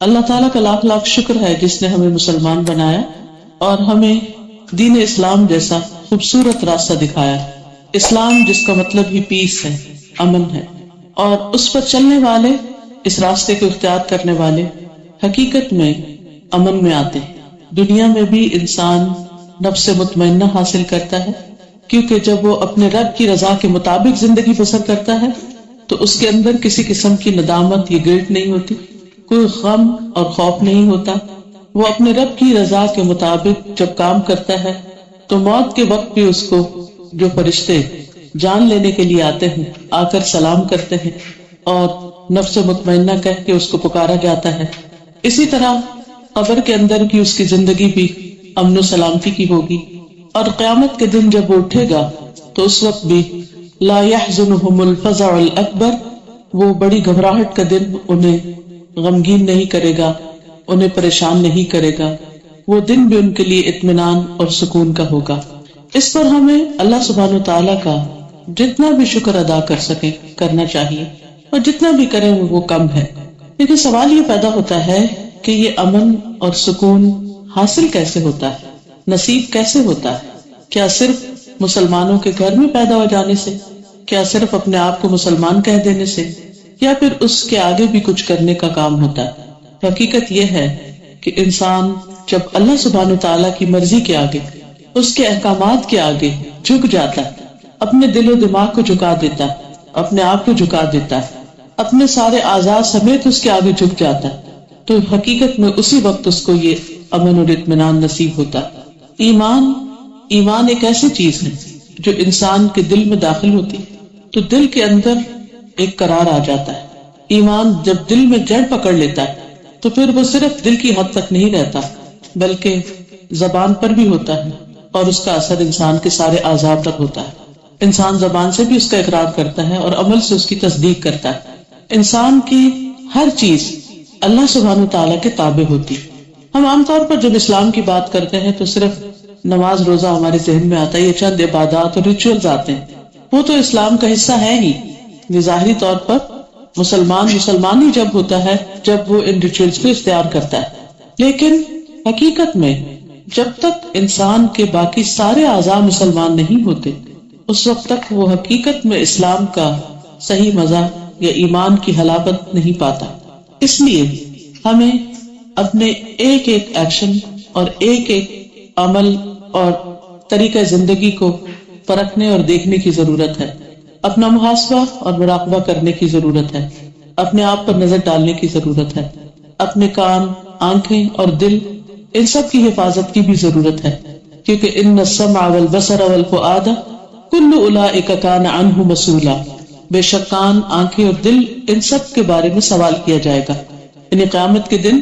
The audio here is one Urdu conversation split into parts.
اللہ تعالیٰ کا لاکھ لاکھ شکر ہے جس نے ہمیں مسلمان بنایا اور ہمیں دین اسلام جیسا خوبصورت راستہ دکھایا. اسلام جس کا مطلب ہی پیس ہے، امن ہے، اور اس پر چلنے والے، اس راستے کو اختیار کرنے والے حقیقت میں امن میں آتے ہیں. دنیا میں بھی انسان نفس مطمئنہ حاصل کرتا ہے، کیونکہ جب وہ اپنے رب کی رضا کے مطابق زندگی بسر کرتا ہے تو اس کے اندر کسی قسم کی ندامت یا گلٹ نہیں ہوتی، کوئی غم اور خوف نہیں ہوتا. وہ اپنے رب کی رضا کے مطابق جب کام کرتا ہے تو موت کے وقت بھی اس کو جو فرشتے جان لینے کے لیے آتے ہیں آ کر سلام کرتے ہیں اور نفس مطمئنہ کہہ کے اس کو پکارا جاتا ہے. اسی طرح قبر کے اندر کی اس کی زندگی بھی امن و سلامتی کی ہوگی، اور قیامت کے دن جب وہ اٹھے گا تو اس وقت بھی لا يحزنهم الفزع الاکبر، وہ بڑی گھبراہٹ کا دن انہیں غمگین نہیں کرے گا، انہیں پریشان نہیں کرے گا. وہ دن بھی ان کے لیے اطمینان اور سکون کا ہوگا. اس پر ہمیں اللہ سبحانہ و تعالیٰ کا جتنا بھی شکر ادا کر سکیں کرنا چاہیے، اور جتنا بھی کریں وہ کم ہے. لیکن سوال یہ پیدا ہوتا ہے کہ یہ امن اور سکون حاصل کیسے ہوتا ہے، نصیب کیسے ہوتا ہے؟ کیا صرف مسلمانوں کے گھر میں پیدا ہو جانے سے؟ کیا صرف اپنے آپ کو مسلمان کہہ دینے سے؟ یا پھر اس کے آگے بھی کچھ کرنے کا کام ہوتا ہے؟ حقیقت یہ ہے کہ انسان جب اللہ سبحانہ تعالیٰ کی مرضی کے آگے، اس کے احکامات کے آگے جھک جاتا ہے، اپنے دل و دماغ کو جھکا دیتا ہے، اپنے آپ کو جھکا دیتا ہے، اپنے سارے اعضاء سمیت اس کے آگے جھک جاتا ہے، تو حقیقت میں اسی وقت اس کو یہ امن اور اطمینان نصیب ہوتا ہے. ایمان ایک ایسی چیز ہے جو انسان کے دل میں داخل ہوتی تو دل کے اندر ایک قرار آ جاتا ہے. ایمان جب دل میں جڑ پکڑ لیتا ہے تو پھر وہ صرف دل کی حد تک نہیں رہتا بلکہ زبان پر بھی ہوتا ہے، اور اس کا اثر انسان کے سارے اعضاء تک ہوتا ہے. انسان زبان سے بھی اس کا اقرار کرتا ہے اور عمل سے اس کی تصدیق کرتا ہے. انسان کی ہر چیز اللہ سبحانہ تعالیٰ کے تابع ہوتی. ہم عام طور پر جب اسلام کی بات کرتے ہیں تو صرف نماز روزہ ہمارے ذہن میں آتا ہے، یہ چند عبادات اور ریچولز آتے ہیں. وہ تو اسلام کا حصہ ہے ہی. یہ ظاہری طور پر مسلمان ہی جب ہوتا ہے جب وہ ان ریچولز کو اختیار کرتا ہے. لیکن حقیقت میں جب تک انسان کے باقی سارے اعضاء مسلمان نہیں ہوتے اس وقت تک وہ حقیقت میں اسلام کا صحیح مزہ یا ایمان کی حلاوت نہیں پاتا. اس لیے ہمیں اپنے ایک ایک ایکشن اور ایک ایک عمل اور طریقہ زندگی کو پرکھنے اور دیکھنے کی ضرورت ہے. اپنا محاسبہ اور مراقبہ کرنے کی ضرورت ہے. اپنے آپ پر نظر ڈالنے کی ضرورت ہے. اپنے کان، آنکھیں اور دل، ان سب کی حفاظت کی بھی ضرورت ہے، کیونکہ ان السمع والبصر والفؤاد کل اولئک کان عنہ مسئولا، بے شک کان، آنکھیں اور دل ان سب کے بارے میں سوال کیا جائے گا. یعنی قیامت کے دن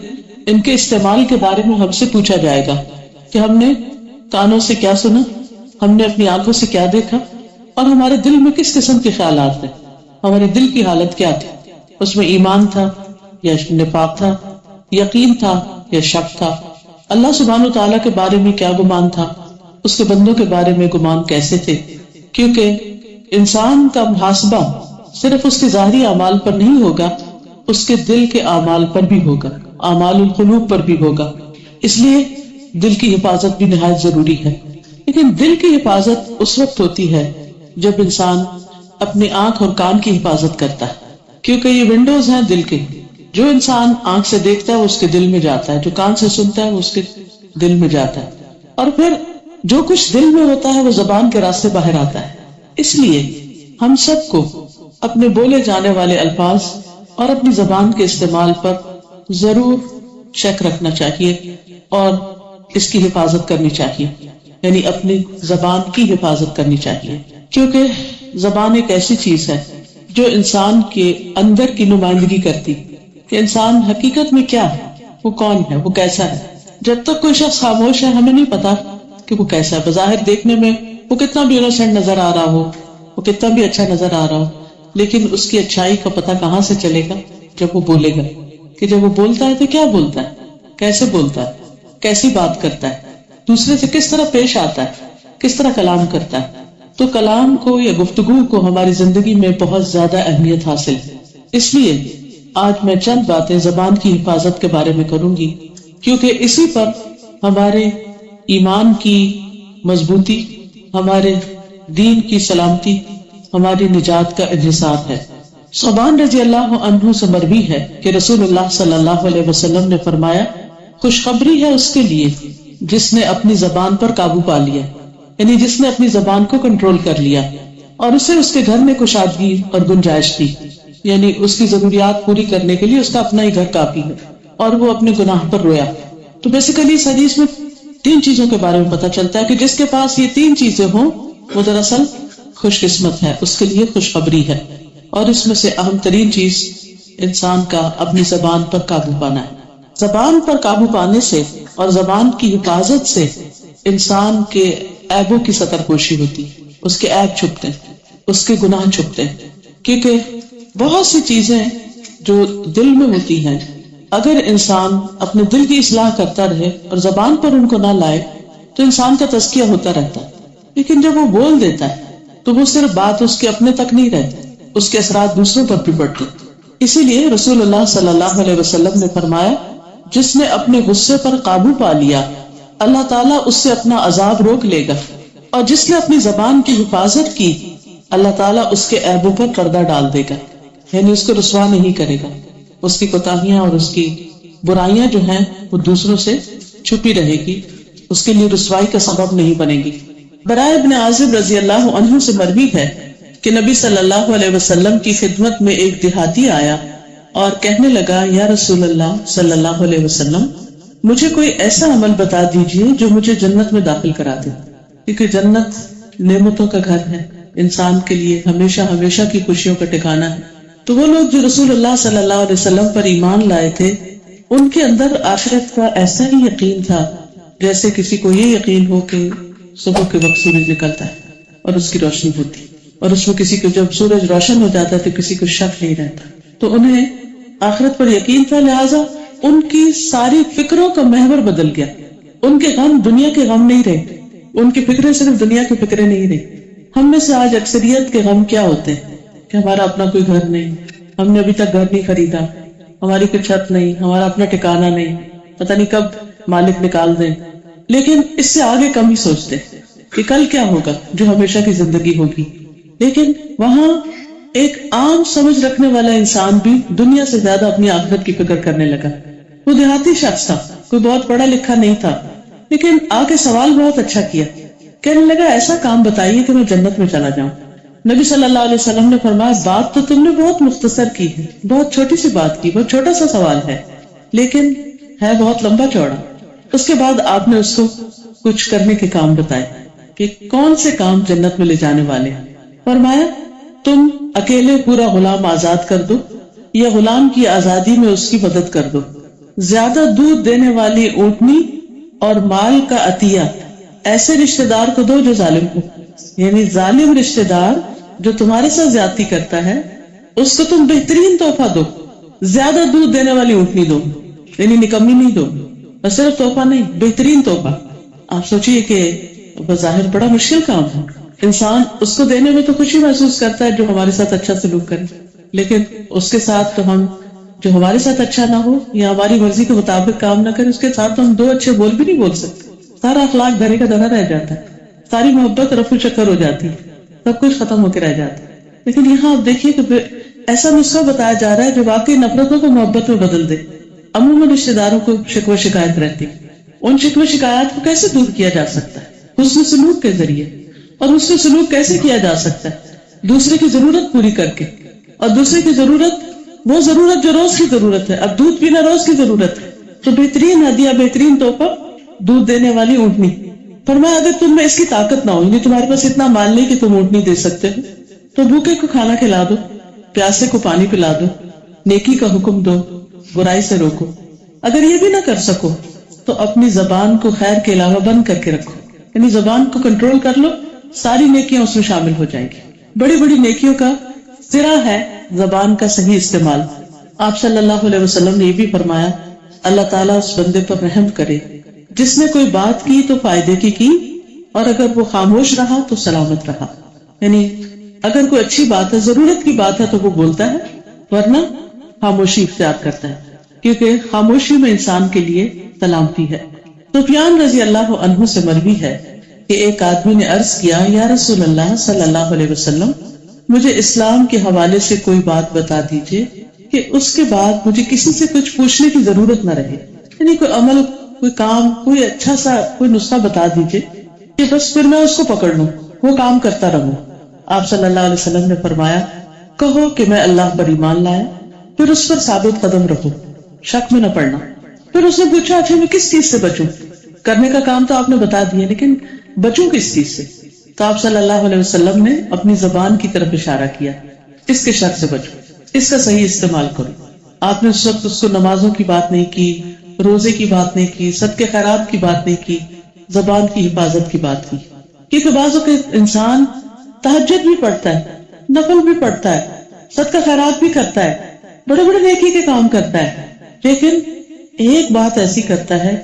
ان کے استعمال کے بارے میں ہم سے پوچھا جائے گا کہ ہم نے کانوں سے کیا سنا، ہم نے اپنی آنکھوں سے کیا دیکھا، اور ہمارے دل میں کس قسم کے خیالات تھے، ہمارے دل کی حالت کیا تھی، اس میں ایمان تھا یا نفاق تھا، یقین تھا یا شک تھا، اللہ سبحانہ تعالیٰ کے بارے میں کیا گمان تھا، اس کے بندوں کے بارے میں گمان کیسے تھے. کیونکہ انسان کا محاسبہ صرف اس کے ظاہری اعمال پر نہیں ہوگا، اس کے دل کے اعمال پر بھی ہوگا، اعمال القلوب پر بھی ہوگا. اس لیے دل کی حفاظت بھی نہایت ضروری ہے. لیکن دل کی حفاظت اس وقت ہوتی ہے جب انسان اپنی آنکھ اور کان کی حفاظت کرتا ہے، کیونکہ یہ ونڈوز ہیں دل کے. جو انسان آنکھ سے دیکھتا ہے وہ اس کے دل میں جاتا ہے، جو کان سے سنتا ہے وہ اس کے دل میں جاتا ہے، اور پھر جو کچھ دل میں ہوتا ہے وہ زبان کے راستے باہر آتا ہے. اس لیے ہم سب کو اپنے بولے جانے والے الفاظ اور اپنی زبان کے استعمال پر ضرور شک رکھنا چاہیے اور اس کی حفاظت کرنی چاہیے. یعنی اپنی زبان کی حفاظت کرنی چاہیے، کیونکہ زبان ایک ایسی چیز ہے جو انسان کے اندر کی نمائندگی کرتی کہ انسان حقیقت میں کیا ہے، وہ کون ہے، وہ کیسا ہے. جب تک کوئی شخص خاموش ہے ہمیں نہیں پتا کہ وہ کیسا ہے. بظاہر دیکھنے میں وہ کتنا بھی انوسینٹ نظر آ رہا ہو، وہ کتنا بھی اچھا نظر آ رہا ہو، لیکن اس کی اچھائی کا پتہ کہاں سے چلے گا؟ جب وہ بولے گا. کہ جب وہ بولتا ہے تو کیا بولتا ہے، کیسے بولتا ہے، کیسی بات کرتا ہے، دوسرے سے کس طرح پیش آتا ہے، کس طرح کلام کرتا ہے. تو کلام کو یا گفتگو کو ہماری زندگی میں بہت زیادہ اہمیت حاصل ہے. اس لیے آج میں چند باتیں زبان کی حفاظت کے بارے میں کروں گی، کیونکہ اسی پر ہمارے ایمان کی مضبوطی، ہمارے دین کی سلامتی، ہماری نجات کا انحصار ہے۔ صوبان رضی اللہ عنہ سے مروی ہے کہ رسول اللہ صلی اللہ علیہ وسلم نے فرمایا، خوشخبری ہے اس کے لیے جس نے اپنی زبان پر قابو پا لیا، یعنی جس نے اپنی زبان کو کنٹرول کر لیا اور اسے اس کے گھر میں کشادگی اور گنجائش دی، یعنی اس کی ضروریات پوری کرنے کے لیے اس کا اپنا ہی گھر کافی ہے، اور وہ اپنے گناہ پر رویا۔ تو بیسیکلی اس حدیث میں 3 چیزوں کے بارے میں پتہ چلتا ہے کہ جس کے پاس یہ 3 چیزیں ہوں وہ دراصل خوش قسمت ہے، اس کے لیے خوشخبری ہے۔ اور اس میں سے اہم ترین چیز انسان کا اپنی زبان پر قابو پانا ہے۔ زبان پر قابو پانے سے اور زبان کی حفاظت سے انسان کے عیبوں کی ستر پوشی ہوتی، اس کے عیب چھپتے ہیں، اس کے گناہ چھپتے ہیں، کیونکہ بہت سی چیزیں جو دل میں ہوتی ہیں اگر انسان اپنے دل کی اصلاح کرتا رہے اور زبان پر ان کو نہ لائے تو انسان کا تزکیہ ہوتا رہتا ہے، لیکن جب وہ بول دیتا ہے تو وہ صرف بات اس کے اپنے تک نہیں رہتی، اس کے اثرات دوسروں پر بھی پڑتے۔ اسی لیے رسول اللہ صلی اللہ علیہ وسلم نے فرمایا، جس نے اپنے غصے پر قابو پا لیا اللہ تعالیٰ اس سے اپنا عذاب روک لے گا، اور جس نے اپنی زبان کی حفاظت کی اللہ تعالیٰ اس کے عیبوں پر پردہ ڈال دے گا، یعنی اس کو رسوا نہیں کرے گا، اس کی کوتاہیاں اور اس کی برائیاں جو ہیں وہ دوسروں سے چھپی رہے گی، اس کے لیے رسوائی کا سبب نہیں بنے گی۔ براء ابن عازب رضی اللہ عنہ سے مروی ہے کہ نبی صلی اللہ علیہ وسلم کی خدمت میں ایک دیہاتی آیا اور کہنے لگا، یا رسول اللہ صلی اللہ علیہ وسلم، مجھے کوئی ایسا عمل بتا دیجئے جو مجھے جنت میں داخل کرا دے، کیونکہ جنت نعمتوں کا گھر ہے، انسان کے لیے ہمیشہ ہمیشہ کی خوشیوں کا ٹھکانہ ہے۔ تو وہ لوگ جو رسول اللہ صلی اللہ علیہ وسلم پر ایمان لائے تھے ان کے اندر آخرت کا ایسا ہی یقین تھا جیسے کسی کو یہ یقین ہو کہ صبح کے وقت سورج نکلتا ہے اور اس کی روشنی ہوتی، اور اس میں کسی کو جب سورج روشن ہو جاتا ہے تو کسی کو شک نہیں رہتا۔ تو انہیں آخرت پر یقین تھا، لہٰذا ان کی ساری فکروں کا محور بدل گیا، ان کے غم دنیا کے غم نہیں رہے، ان کی فکریں صرف دنیا کی فکریں نہیں رہی۔ ہم میں سے آج اکثریت کے غم کیا ہوتے ہیں کہ ہمارا اپنا کوئی گھر نہیں، ہم نے ابھی تک گھر نہیں خریدا، ہماری کوئی چھت نہیں، ہمارا اپنا ٹھکانہ نہیں، پتہ نہیں کب مالک نکال دیں، لیکن اس سے آگے کم ہی سوچتے کہ کل کیا ہوگا جو ہمیشہ کی زندگی ہوگی۔ لیکن وہاں ایک عام سمجھ رکھنے والا انسان بھی دنیا سے زیادہ اپنی آخرت کی فکر کرنے لگا۔ وہ دیہاتی شخص تھا، کوئی بہت پڑھا لکھا نہیں تھا، لیکن آگے سوال بہت اچھا کیا، کہنے لگا ایسا کام بتائیے کہ میں جنت میں چلا جاؤں۔ نبی صلی اللہ علیہ وسلم نے فرمایا، بات تو تم نے بہت مختصر کی ہے، بہت چھوٹی سی بات کی، بہت چھوٹا سا سوال ہے، لیکن ہے بہت لمبا چوڑا۔ اس کے بعد آپ نے اس کو کچھ کرنے کے کام بتائے کہ کون سے کام جنت میں لے جانے والے ہیں۔ فرمایا، تم اکیلے پورا غلام آزاد کر دو یا غلام کی آزادی میں اس کی مدد کر دو، زیادہ دودھ دینے والی اونٹنی اور مال کا عطیہ ایسے رشتہ دار کو دو جو ظالم ہو، یعنی ظالم رشتہ دار جو تمہارے ساتھ زیادتی کرتا ہے اس کو تم بہترین تحفہ دو، زیادہ دودھ دینے والی اونٹنی دو، یعنی نکمی نہیں دو، اور صرف تحفہ نہیں، بہترین تحفہ۔ آپ سوچئے کہ بظاہر بڑا مشکل کام ہے، انسان اس کو دینے میں تو خوشی محسوس کرتا ہے جو ہمارے ساتھ اچھا سلوک کرے، لیکن اس کے ساتھ تو ہم جو ہمارے ساتھ اچھا نہ ہو یا ہماری مرضی کے مطابق کام نہ کرے، اس کے ساتھ تو ہم 2 اچھے بول بھی نہیں بول سکتے، سارا اخلاق دھرے کا دھرا رہ جاتا ہے، ساری محبت رفو چکر ہو جاتی ہے، سب کچھ ختم ہو کے رہ جاتا ہے۔ لیکن یہاں آپ دیکھیے کہ ایسا نسخہ بتایا جا رہا ہے جو واقعی نفرتوں کو محبت میں بدل دے۔ عموماً رشتے داروں کو شکوہ شکایت رہتی، ان شکوہ شکایات کو کیسے دور کیا جا سکتا ہے؟ حسن سلوک کے ذریعے۔ اور حسن سلوک کیسے کیا جا سکتا ہے؟ دوسرے کی ضرورت پوری کر کے، اور دوسرے کی ضرورت وہ ضرورت جو روز کی ضرورت ہے۔ اب دودھ پینا روز کی ضرورت ہے تو بہترین ہدیہ، بہترین تحفہ دودھ دینے والی اونٹنی۔ فرمایا، اگر تم میں اس کی طاقت نہ ہو، یعنی تمہارے پاس اتنا مال نہیں کہ تم اونٹنی دے سکتے ہو، تو بھوکے کو کھانا کھلا دو، پیاسے کو پانی پلا دو، نیکی کا حکم دو، برائی سے روکو۔ اگر یہ بھی نہ کر سکو تو اپنی زبان کو خیر کے علاوہ بند کر کے رکھو، یعنی زبان کو کنٹرول کر لو، ساری نیکیاں اس میں شامل ہو جائیں گی۔ بڑی بڑی نیکیوں کا سرا ہے زبان کا صحیح استعمال۔ آپ صلی اللہ علیہ وسلم نے یہ بھی فرمایا، اللہ تعالیٰ اس بندے پر رحم کرے جس نے کوئی بات کی تو فائدے کی اور اگر وہ خاموش رہا تو سلامت رہا۔ یعنی اگر کوئی اچھی بات ہے، ضرورت کی بات ہے تو وہ بولتا ہے، ورنہ خاموشی اختیار کرتا ہے، کیونکہ خاموشی میں انسان کے لیے سلامتی ہے۔ سفیان رضی اللہ عنہ سے مروی ہے کہ ایک آدمی نے عرض کیا، یا رسول اللہ صلی اللہ علیہ وسلم، مجھے اسلام کے حوالے سے کوئی بات بتا دیجئے کہ اس کے بعد مجھے کسی سے کچھ پوچھنے کی ضرورت نہ رہے، یعنی کوئی عمل، کوئی کام، کوئی اچھا سا کوئی نسخہ بتا دیجئے کہ بس پھر میں اس کو پکڑ لوں، وہ کام کرتا رہوں۔ آپ صلی اللہ علیہ وسلم نے فرمایا، کہو کہ میں اللہ پر ایمان لایا، پھر اس پر ثابت قدم رہو، شک میں نہ پڑنا۔ پھر اس نے پوچھا، اچھا میں کس چیز سے بچوں؟ کرنے کا کام تو آپ نے بتا دیا، لیکن بچوں کس چیز سے؟ تو آپ صلی اللہ علیہ وسلم نے اپنی زبان کی طرف اشارہ کیا، اس کے شر سے بچو، اس کا صحیح استعمال کرو۔ آپ نے اس وقت اس کو نمازوں کی بات نہیں کی، روزے کی بات نہیں کی، صدقے خیرات کی بات نہیں کی، زبان کی حفاظت کی بات کی۔ کیونکہ بعض اوقات انسان تہجد بھی پڑھتا ہے، نفل بھی پڑھتا ہے، صدقہ خیرات بھی کرتا ہے، بڑے بڑے نیکی کے کام کرتا ہے، لیکن ایک بات ایسی کرتا ہے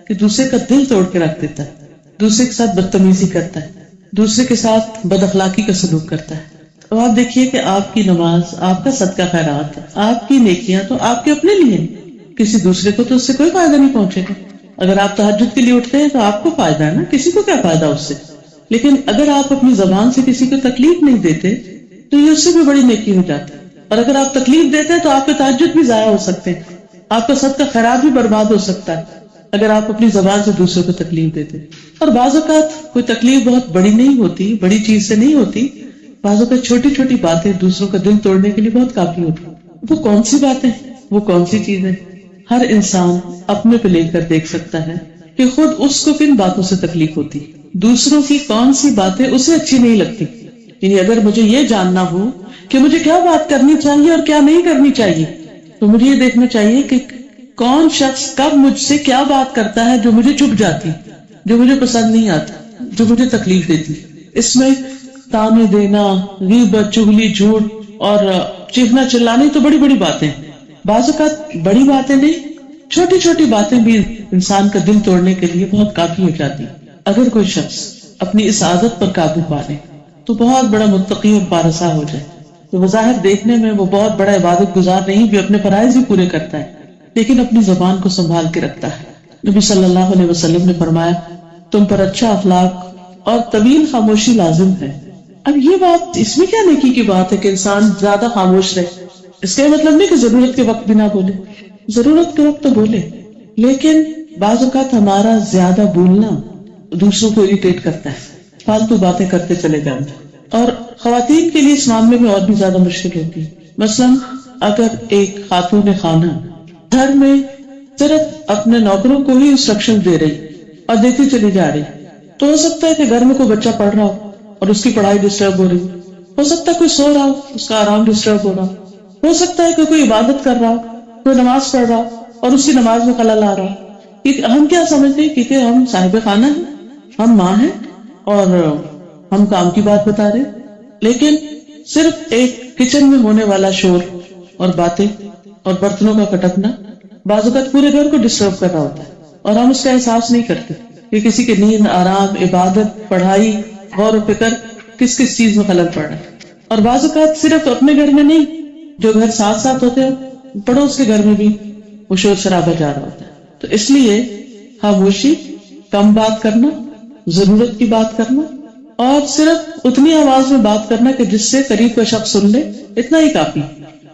کہ دوسرے کا دل توڑ کے رکھ دیتا ہے، دوسرے کے ساتھ بدتمیزی کرتا ہے، دوسرے کے ساتھ بد اخلاقی کا سلوک کرتا ہے۔ تو آپ دیکھیے کہ آپ کی نماز، آپ کا صدقہ خیرات، آپ کی نیکیاں تو آپ کے اپنے لیے ہیں، کسی دوسرے کو تو اس سے کوئی فائدہ نہیں پہنچے گا۔ اگر آپ تہجد کے لیے اٹھتے ہیں تو آپ کو فائدہ ہے نا، کسی کو کیا فائدہ اس سے؟ لیکن اگر آپ اپنی زبان سے کسی کو تکلیف نہیں دیتے تو یہ اس سے بھی بڑی نیکی ہو جاتی ہے، اور اگر آپ تکلیف دیتے ہیں تو آپ کے تہجد بھی ضائع ہو سکتے ہیں، آپ کا صدقہ خیرات بھی برباد ہو سکتا ہے اگر آپ اپنی زبان سے دوسروں کو تکلیف دیتے۔ اور بعض اوقات کوئی تکلیف بہت بڑی نہیں ہوتی، بڑی چیز سے نہیں ہوتی، بعض اوقات چھوٹی چھوٹی باتیں دوسروں کا دل توڑنے کے لیے بہت کافی ہوتی۔ وہ کون سی باتیں، وہ کون سی چیزیں؟ ہر انسان اپنے پہ لے کر دیکھ سکتا ہے کہ خود اس کو کن باتوں سے تکلیف ہوتی، دوسروں کی کون سی باتیں اسے اچھی نہیں لگتی۔ یعنی اگر مجھے یہ جاننا ہو کہ مجھے کیا بات کرنی چاہیے اور کیا نہیں کرنی چاہیے، تو مجھے یہ دیکھنا چاہیے کہ کون شخص کب مجھ سے کیا بات کرتا ہے جو مجھے چبھ جاتی، جو مجھے پسند نہیں آتا، جو مجھے تکلیف دیتی۔ اس میں تانے دینا، غیبت، چغلی، جھوٹ اور چیخنا چلانے تو بڑی بڑی باتیں، بعض اوقات بڑی باتیں نہیں، چھوٹی چھوٹی باتیں بھی انسان کا دل توڑنے کے لیے بہت کافی ہو جاتی۔ اگر کوئی شخص اپنی اس عادت پر قابو پا لے تو بہت بڑا متقی اور پارسا ہو جائے۔ تو بظاہر دیکھنے میں وہ بہت بڑا عبادت گزار نہیں بھی، اپنے فرائض بھی پورے کرتا ہے، لیکن اپنی زبان کو سنبھال کے رکھتا ہے۔ نبی صلی اللہ علیہ وسلم نے فرمایا، تم پر اچھا اخلاق اور طویل خاموشی لازم ہے۔ اب یہ بات، اس میں کیا نیکی کی بات ہے کہ انسان زیادہ خاموش رہے؟ اس کا مطلب نہیں کہ ضرورت کے وقت بھی نہ بولے، ضرورت کے وقت تو بولے، لیکن بعض اوقات ہمارا زیادہ بولنا دوسروں کو اریٹیٹ کرتا ہے، فالتو باتیں کرتے چلے جائیں، اور خواتین کے لیے اس معاملے میں اور بھی زیادہ مشکل ہوتی ہے۔ مثلا اگر ایک خاتون خانہ گھر میں صرف اپنے نوکروں کو ہی انسٹرکشن دے رہی اور دیتی چلی جا رہی، تو ہو سکتا ہے کہ گھر میں کوئی بچہ پڑھ رہا ہو اور اس کی پڑھائی ڈسٹرب ہو رہی ہو سکتا ہے کوئی سو رہا ہو، اس کا آرام ڈسٹرب ہو رہا ہو سکتا ہے کہ کوئی عبادت کر رہا ہو، کوئی نماز پڑھ رہا ہو اور اس کی نماز میں خلل آ رہا ہو۔ ہم کیا سمجھتے ہیں کیونکہ ہم صاحب خانہ ہیں، ہم ماں ہیں اور ہم کام کی بات بتا رہے، لیکن صرف ایک کچن میں ہونے والا شور اور باتیں اور برتنوں کا کٹکنا بعض اوقات پورے گھر کو ڈسٹرب کر رہا ہوتا ہے، اور ہم اس کا احساس نہیں کرتے کہ کسی کے نیند، آرام، عبادت، پڑھائی، غور و فکر کس کس چیز میں خلل پڑ رہا ہے۔ اور بعض اوقات صرف اپنے گھر میں نہیں، جو گھر ساتھ ساتھ ہوتے ہیں پڑوس کے گھر میں بھی وہ شور شرابہ جا رہا ہوتا ہے۔ تو اس لیے خاموشی، کم بات کرنا، ضرورت کی بات کرنا، اور صرف اتنی آواز میں بات کرنا کہ جس سے قریب کا شخص سن لے، اتنا ہی کافی۔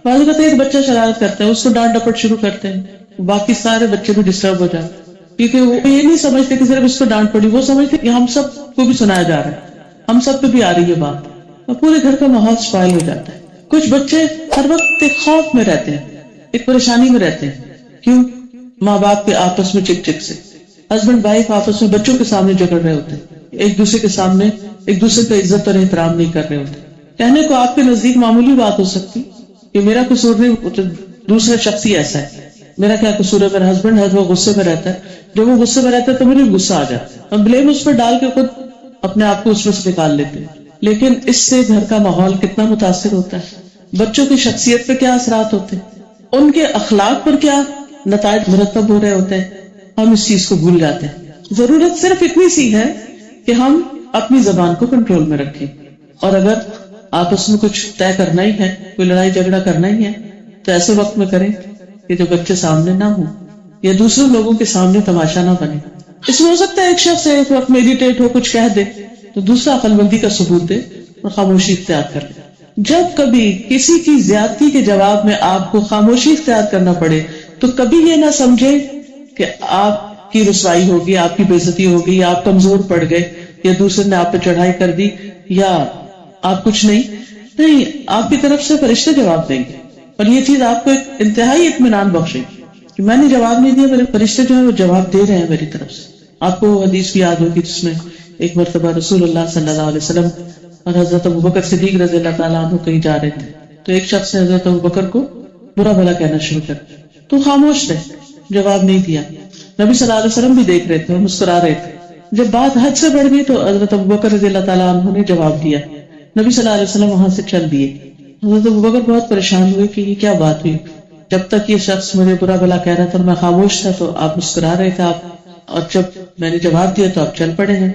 بعض اوقات ایک بچہ شرارت کرتا ہے، اس کو ڈانٹ ڈپٹ شروع کرتے ہیں، باقی سارے بچے بھی ڈسٹرب ہو جاتے ہیں، کیونکہ وہ یہ نہیں سمجھتے کہ صرف اس کو ڈانٹ پڑی، وہ سمجھتے کہ ہم سب کو بھی سنایا جا رہا ہے، ہم سب پہ بھی آ رہی ہے بات، اور پورے گھر کا ماحول اسپائل ہو جاتا ہے۔ کچھ بچے ہر وقت ایک خوف میں رہتے ہیں، ایک پریشانی میں رہتے ہیں، کیوں؟ ماں باپ کے آپس میں چک چک سے، ہسبینڈ وائف آپس میں بچوں کے سامنے جھگڑ رہے ہوتے ہیں، ایک دوسرے کے سامنے ایک دوسرے کا عزت اور احترام نہیں کر رہے ہوتے۔ کہنے کو آپ کے نزدیک معمولی بات ہو سکتی کہ میرا قصور نہیں، دوسرا شخص ہی ایسا ہے، میرا کیا قصور ہے، میرا ہسبینڈ ہے وہ غصے میں رہتا ہے، جب وہ غصے میں رہتا ہے تو مجھے غصہ آ جاتا ہے، ہم بلیم اس پر ڈال کے خود اپنے آپ کو اس میں سے نکال لیتے ہیں۔ لیکن اس سے گھر کا ماحول کتنا متاثر ہوتا ہے، بچوں کی شخصیت پہ کیا اثرات ہوتے ہیں، ان کے اخلاق پر کیا نتائج مرتب ہو رہے ہوتے ہیں، ہم اس چیز کو بھول جاتے ہیں۔ ضرورت صرف اتنی سی ہے کہ ہم اپنی زبان کو کنٹرول میں رکھیں، اور اگر آپس میں کچھ طے کرنا ہی ہے، کوئی لڑائی جھگڑا کرنا ہی ہے، تو ایسے وقت میں کریں کہ جو بچے سامنے نہ ہوں یا دوسرے لوگوں کے سامنے تماشا نہ بنے. اس میں ہو سکتا ہے ایک شخص ایک وقت میڈیٹیٹ ہو کچھ کہہ دے تو دوسرا عقل مندی کا ثبوت دے اور خاموشی اختیار کر لے. جب کبھی کسی کی زیادتی کے جواب میں آپ کو خاموشی اختیار کرنا پڑے تو کبھی یہ نہ سمجھے کہ آپ کی رسوائی ہوگی, آپ کی بے عزتی ہوگی, یا آپ کمزور پڑ گئے, یا دوسرے نے آپ پہ چڑھائی کر دی, یا آپ کچھ نہیں, آپ کی طرف سے فرشتے جواب دیں گے. اور یہ چیز آپ کو ایک انتہائی اطمینان بخشے کہ میں نے جواب نہیں دیا, میرے فرشتے جو ہیں وہ جواب دے رہے ہیں میری طرف سے. آپ کو حدیث بھی یاد ہوگی جس میں ایک مرتبہ رسول اللہ صلی اللہ علیہ وسلم اور حضرت ابوبکر صدیق رضی اللہ تعالیٰ عنہ کہیں جا رہے تھے تو ایک شخص نے حضرت ابوبکر کو برا بھلا کہنا شروع کر دیا تو خاموش رہے, جواب نہیں دیا. نبی صلی اللہ علیہ وسلم بھی دیکھ رہے تھے اور مسکرا رہے تھے. جب بات حد سے بڑھ گئی تو حضرت ابوبکر رضی اللہ تعالیٰ عنہ نے جواب دیا. نبی صلی اللہ علیہ وسلم وہاں سے چل دیے. حضرت ابوبکر بہت پریشان ہوئے کہ یہ کیا بات ہوئی, جب تک یہ شخص مجھے برا بھلا کہہ رہا تھا اور میں خاموش تھا تو آپ مسکرا رہے تھے, آپ اور جب میں نے جواب دیا تو آپ چل پڑے ہیں.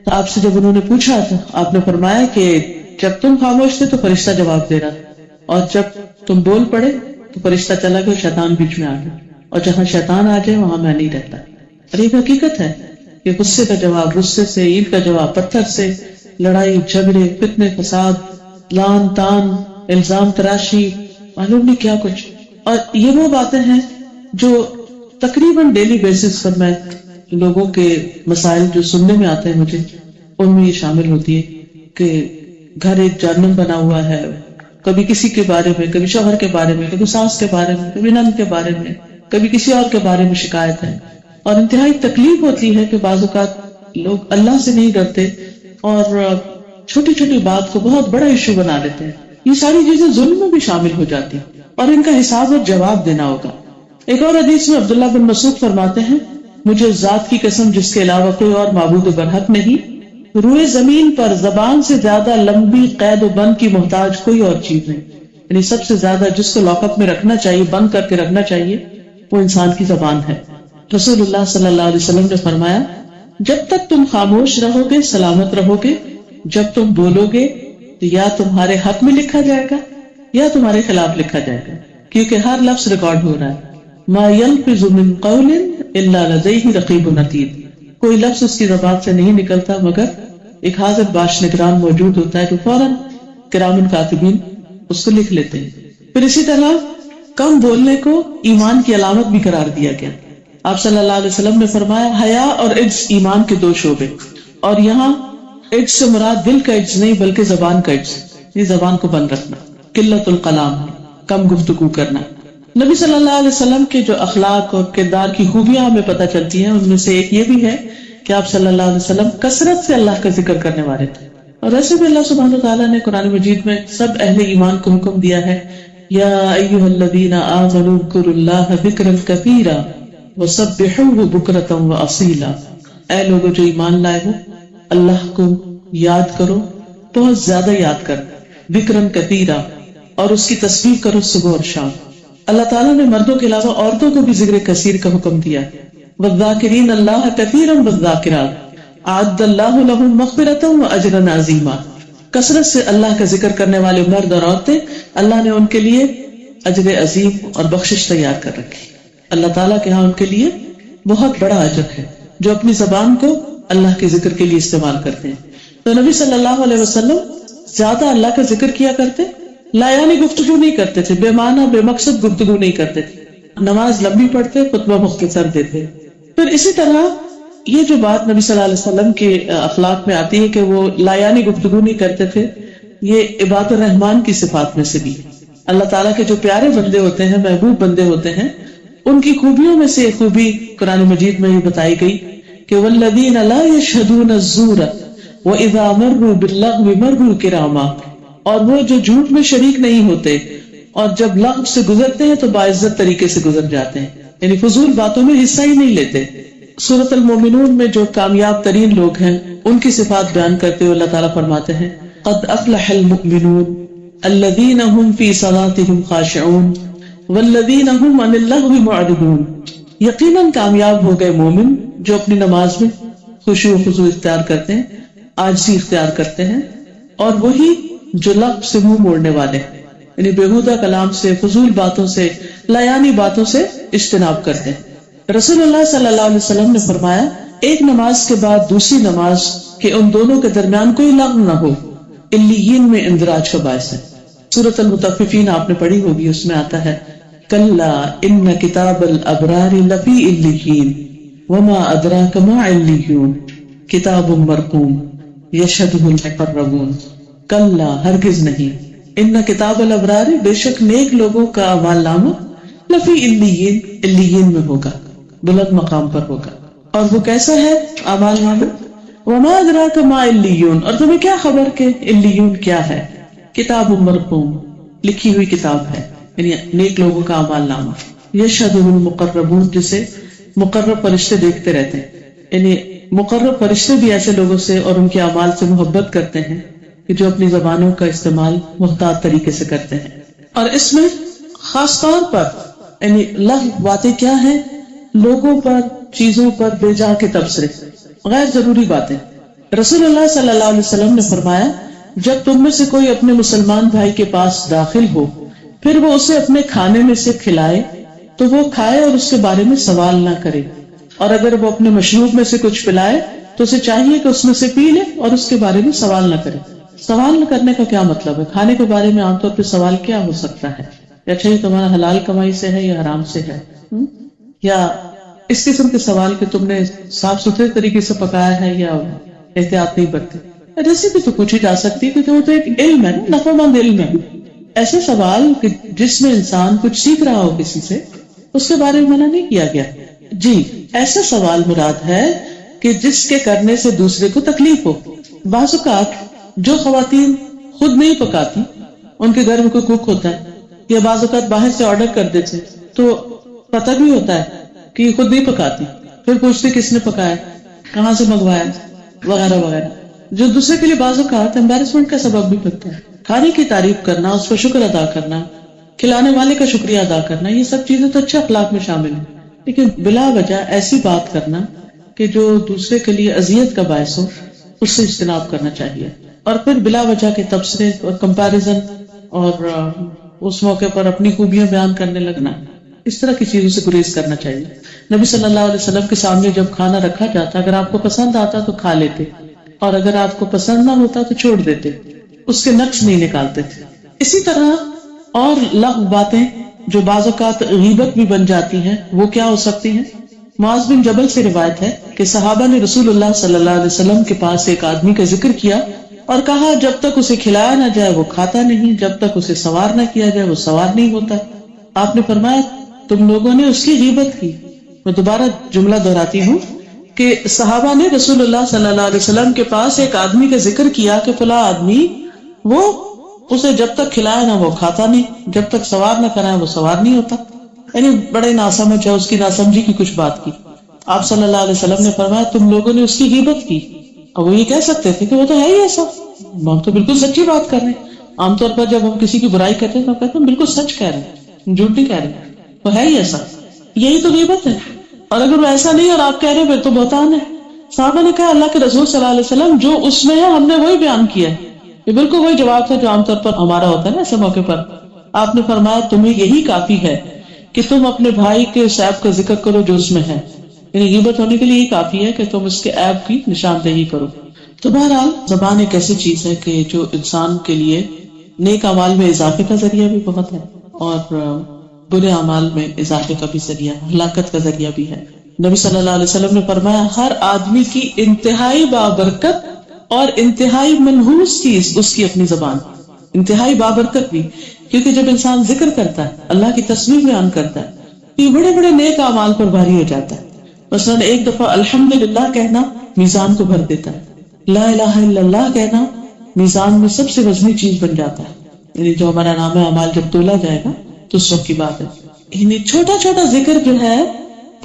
تو آپ سے جب انہوں نے پوچھا تھا آپ نے فرمایا کہ جب تم خاموش تھے تو فرشتہ جواب دے رہا اور جب تم بول پڑے تو فرشتہ چلا گیا, شیطان بیچ میں آ گیا, اور جہاں شیطان آ جائے وہاں میں نہیں رہتا. اور یہ حقیقت ہے کہ غصے کا جواب غصے سے, اینٹ کا جواب پتھر سے, لڑائی جھگڑے فتنے فساد, لان تان, الزام تراشی, معلوم نہیں کیا کچھ. اور یہ وہ باتیں ہیں جو تقریباً ڈیلی بیسس پر میں لوگوں کے مسائل جو سننے میں آتے ہیں مجھے ان میں یہ شامل ہوتی ہے کہ گھر ایک جہنم بنا ہوا ہے, کبھی کسی کے بارے میں, کبھی شوہر کے بارے میں, کبھی ساس کے بارے میں, کبھی نند کے بارے میں, کبھی کسی اور کے بارے میں شکایت ہے. اور انتہائی تکلیف ہوتی ہے کہ بعض اوقات لوگ اللہ سے نہیں ڈرتے اور چھوٹی چھوٹی بات کو بہت بڑا ایشو بنا لیتے ہیں. یہ ساری چیزیں ظلم میں بھی شامل ہو جاتی ہیں اور ان کا حساب اور جواب دینا ہوگا. ایک اور حدیث میں عبداللہ بن مسعود فرماتے ہیں مجھے ذات کی قسم جس کے علاوہ کوئی اور معبود برحق نہیں, روئے زمین پر زبان سے زیادہ لمبی قید و بند کی محتاج کوئی اور چیز نہیں. یعنی سب سے زیادہ جس کو لاک اپ میں رکھنا چاہیے, بند کر کے رکھنا چاہیے, وہ انسان کی زبان ہے. رسول اللہ صلی اللہ علیہ وسلم نے فرمایا جب تک تم خاموش رہو گے سلامت رہو گے, جب تم بولو گے تو یا تمہارے حق میں لکھا جائے گا یا تمہارے خلاف لکھا جائے گا, کیونکہ ہر لفظ ریکارڈ ہو رہا ہے. ما يلفظ من قول الا لديه رقیب عتید, کوئی لفظ اس کی زبان سے نہیں نکلتا مگر ایک حاضر باش نگران موجود ہوتا ہے جو فوراً کرام کاتبین اس کو لکھ لیتے ہیں. پھر اسی طرح کم بولنے کو ایمان کی علامت بھی قرار دیا گیا. آپ صلی اللہ علیہ وسلم نے فرمایا حیا اور عجز ایمان کے دو شعبے, اور یہاں عجز سے مراد دل کا عجز نہیں بلکہ زبان کا عجز, یہ زبان کو بند رکھنا, قلت الکلام, کم گفتگو کرنا. نبی صلی اللہ علیہ وسلم کے جو اخلاق اور کردار کی خوبیاں ہمیں پتہ چلتی ہیں ان میں سے ایک یہ بھی ہے کہ آپ صلی اللہ علیہ وسلم کثرت سے اللہ کا ذکر کرنے والے تھے. اور ایسے بھی اللہ سبحانہ وتعالیٰ نے قرآن مجید میں سب اہل ایمان کو حکم دیا ہے یا ایھا الذین آمنوا اذکروا اللہ ذکرا کثیرا وسبحوہ بکرۃ واصیلا, اے لوگوں جو ایمان لائے ہو اللہ کو یاد کرو, بہت زیادہ یاد کرو, ذکرا کثیرا, اور اس کی تسبیح کرو صبح اور شام. اللہ تعالیٰ نے مردوں کے علاوہ عورتوں کو بھی ذکر کثیر کا حکم دیا. والذاکرین اللہ کثیرا والذاکرات اعد اللہ لهم مغفرۃ واجرا عظیما, کثرت سے اللہ کا ذکر کرنے والے مرد اور عورتیں اللہ نے ان کے لیے اجر عظیم اور بخشش تیار کر رکھی. اللہ تعالیٰ کے ہاں ان کے لیے بہت بڑا اجر ہے جو اپنی زبان کو اللہ کے ذکر کے لیے استعمال کرتے ہیں. تو نبی صلی اللہ علیہ وسلم زیادہ اللہ کا ذکر کیا کرتے, لا یعنی گفتگو نہیں کرتے تھے, بے معنی بے مقصد گفتگو نہیں کرتے تھے, نماز لمبی پڑھتے, خطبہ مختصر دیتے. پھر اسی طرح یہ جو بات نبی صلی اللہ علیہ وسلم کے اخلاق میں آتی ہے کہ وہ لا یعنی گفتگو نہیں کرتے تھے, یہ عباد الرحمان کی صفات میں سے بھی. اللہ تعالیٰ کے جو پیارے بندے ہوتے ہیں, محبوب بندے ہوتے ہیں, ان کی خوبیوں میں سے ایک خوبی قرآن مجید میں یہ بتائی گئی کہ والذین لا یشہدون الزور واذا مروا باللغو مروا کراما, اور وہ جو جھوٹ میں شریک نہیں ہوتے اور جب لغو سے گزرتے ہیں تو باعزت طریقے سے گزر جاتے ہیں, یعنی فضول باتوں میں حصہ ہی نہیں لیتے. سورۃ المومنون میں جو کامیاب ترین لوگ ہیں ان کی صفات بیان کرتے ہوئے اللہ تعالیٰ فرماتے ہیں قد افلح المؤمنون الذین هم فی صلاتهم خاشعون والذین هم عن اللغو معرضون, یقیناً کامیاب ہو گئے مومن جو اپنی نماز میں خشوع و خضوع اختیار کرتے ہیں, عاجزی اختیار کرتے ہیں, اور وہی جو لغو سے منہ موڑنے والے. یعنی بیہودہ کلام سے، فضول باتوں سے، لایانی باتوں سے اجتناب کرتے ہیں۔ رسول اللہ صلی اللہ علیہ وسلم نے فرمایا ایک نماز کے بعد دوسری نماز کہ ان دونوں کے درمیان کوئی لغو نہ ہو، علیین میں اندراج کا باعث ہے۔ سورۃ المطففین آپ نے پڑھی ہوگی، اس میں آتا ہے کلا ان کتاب الابرار لفی علیین وما ادراک ما علیون کتاب مرقوم یشہدہ المقربون۔ کلا ہرگز نہیں، ان کتاب الابرار بے شک نیک لوگوں کا اعمال نامہ لفی علیین علیین میں ہوگا، بلند مقام پر ہوگا۔ اور وہ کیسا ہے اعمال نامہ؟ وما ادراک ما علیون، اور تمہیں کیا خبر کہ علیون کیا ہے؟ کتاب مرقوم، لکھی ہوئی کتاب ہے، یعنی نیک لوگوں کا اعمال نامہ۔ یشہدہ المقربون، جسے مقرب فرشتے دیکھتے رہتے ہیں، یعنی مقرب فرشتے بھی ایسے لوگوں سے اور ان کے اعمال سے محبت کرتے ہیں کہ جو اپنی زبانوں کا استعمال محتاط طریقے سے کرتے ہیں۔ اور اس میں خاص طور پر یعنی لغو باتیں کیا ہیں؟ لوگوں پر، چیزوں پر بے جا کے تبصرے، غیر ضروری باتیں۔ رسول اللہ صلی اللہ علیہ وسلم نے فرمایا جب تم میں سے کوئی اپنے مسلمان بھائی کے پاس داخل ہو پھر وہ اسے اپنے کھانے میں سے کھلائے تو وہ کھائے اور اس کے بارے میں سوال نہ کرے، اور اگر وہ اپنے مشروب میں سے کچھ پلائے تو اسے چاہیے کہ اس میں سے پی لے اور اس کے بارے میں سوال نہ کرے۔ سوال نہ کرنے کا کیا مطلب ہے؟ کھانے کے بارے میں عام طور پہ سوال کیا ہو سکتا ہے؟ اچھا یہ تمہارا حلال کمائی سے ہے یا حرام سے ہے، یا اس قسم کے سوال کہ تم نے صاف ستھرے طریقے سے پکایا ہے یا احتیاط نہیں برتی۔ جیسے بھی تو پوچھی جا سکتی ہے کیونکہ وہ تو ایک علم ہے، نفع مند علم ہے۔ ایسے سوال کہ جس میں انسان کچھ سیکھ رہا ہو کسی سے، اس کے بارے میں منع نہیں کیا گیا۔ جی ایسا سوال مراد ہے کہ جس کے کرنے سے دوسرے کو تکلیف ہو۔ بعض اوقات جو خواتین خود نہیں پکاتی، ان کے گھر میں کوئی کوک ہوتا ہے، یا بعض اوقات باہر سے آرڈر کر دیتے تو پتہ بھی ہوتا ہے کہ یہ خود نہیں پکاتی، پھر پوچھتے کس نے پکایا، کہاں سے منگوایا، وغیرہ وغیرہ، جو دوسرے کے لیے بعض اوقات امبیرسمنٹ کا سبب بھی بنتا ہے۔ کھانے کی تعریف کرنا، اس پر شکر ادا کرنا، کھلانے والے کا شکریہ ادا کرنا، یہ سب چیزیں تو اچھے اخلاق میں شامل ہیں، لیکن بلا وجہ ایسی بات کرنا کہ جو دوسرے کے لیے اذیت کا باعث ہو، اس سے اجتناب کرنا چاہیے۔ اور پھر بلا وجہ کے تبصرے اور کمپیریزن اور اس موقع پر اپنی خوبیاں بیان کرنے لگنا، اس طرح کی چیزوں سے گریز کرنا چاہیے۔ نبی صلی اللہ علیہ وسلم کے سامنے جب کھانا رکھا جاتا، اگر آپ کو پسند آتا تو کھا لیتے، اور اگر آپ کو پسند نہ ہوتا تو چھوڑ دیتے، اس کے نقص نہیں نکالتے تھے۔ اسی طرح اور لغو باتیں جو بعض اوقات غیبت بھی بن جاتی ہیں، وہ کیا ہو سکتی ہیں؟ معاذ بن جبل سے روایت ہے کہ صحابہ نے رسول اللہ صلی اللہ علیہ وسلم کے پاس ایک آدمی کا ذکر کیا اور کہا جب تک اسے کھلایا نہ جائے وہ کھاتا نہیں، جب تک اسے سوار نہ کیا جائے وہ سوار نہیں ہوتا۔ آپ نے فرمایا تم لوگوں نے اس کی غیبت کی۔ میں دوبارہ جملہ دہراتی ہوں کہ صحابہ نے رسول اللہ صلی اللہ علیہ وسلم کے پاس ایک آدمی کا ذکر کیا کہ فلاں آدمی وہ اسے جب تک کھلایا نہ وہ کھاتا نہیں، جب تک سوار نہ کرائے وہ سوار نہیں ہوتا، یعنی بڑے ناسمجھ ہے، اس کی ناسمجھی کی کچھ بات کی۔ آپ صلی اللہ علیہ وسلم نے فرمایا تم لوگوں نے اس کی غیبت کی، اور وہ یہ کہہ سکتے تھے کہ وہ تو ہے ہی ایسا، ہم تو بالکل سچی بات کر رہے ہیں۔ عام طور پر جب ہم کسی کی برائی کرتے ہیں تو کہتے ہیں بالکل سچ کہہ رہے ہیں، جھوٹ نہیں کہہ رہے، وہ ہے ہی ایسا، یہی تو غیبت ہے۔ اور اگر وہ ایسا نہیں اور آپ کہہ رہے ہیں پھر تو بہتان ہے۔ صحابہ نے کہا اللہ کے رسول صلی اللہ علیہ وسلم جو اس میں ہے ہم نے وہی بیان کیا ہے، یہ بالکل وہی جواب ہے جو عام طور پر ہمارا ہوتا ہے نا ایسے موقع پر۔ آپ نے فرمایا تمہیں یہی کافی ہے کہ تم اپنے بھائی کے عیب کا ذکر کرو جو اس میں ہے، یعنی غیبت ہونے کے لیے یہی کافی ہے کہ تم اس کے عیب کی نشاندہی کرو۔ تو بہرحال زبان ایک ایسی چیز ہے کہ جو انسان کے لیے نیک اعمال میں اضافے کا ذریعہ بھی بہت ہے اور برے اعمال میں اضافے کا بھی ذریعہ، ہلاکت کا ذریعہ بھی ہے۔ نبی صلی اللہ علیہ وسلم نے فرمایا ہر آدمی کی انتہائی بابرکت اور انتہائی منحوس چیز اس کی اپنی زبان، انتہائی بابرکت بھی، کیونکہ جب انسان ذکر کرتا ہے، اللہ کی تسبیح بیان کرتا ہے، یہ بڑے بڑے نیک اعمال پر بھاری ہو جاتا ہے۔ مثلاً ایک دفعہ الحمدللہ کہنا میزان کو بھر دیتا ہے، لا الہ الا اللہ کہنا میزان میں سب سے وزنی چیز بن جاتا ہے، یعنی جو ہمارا نام اعمال جب تولا جائے گا تو اس وقت کی بات ہے۔ یعنی چھوٹا چھوٹا ذکر جو ہے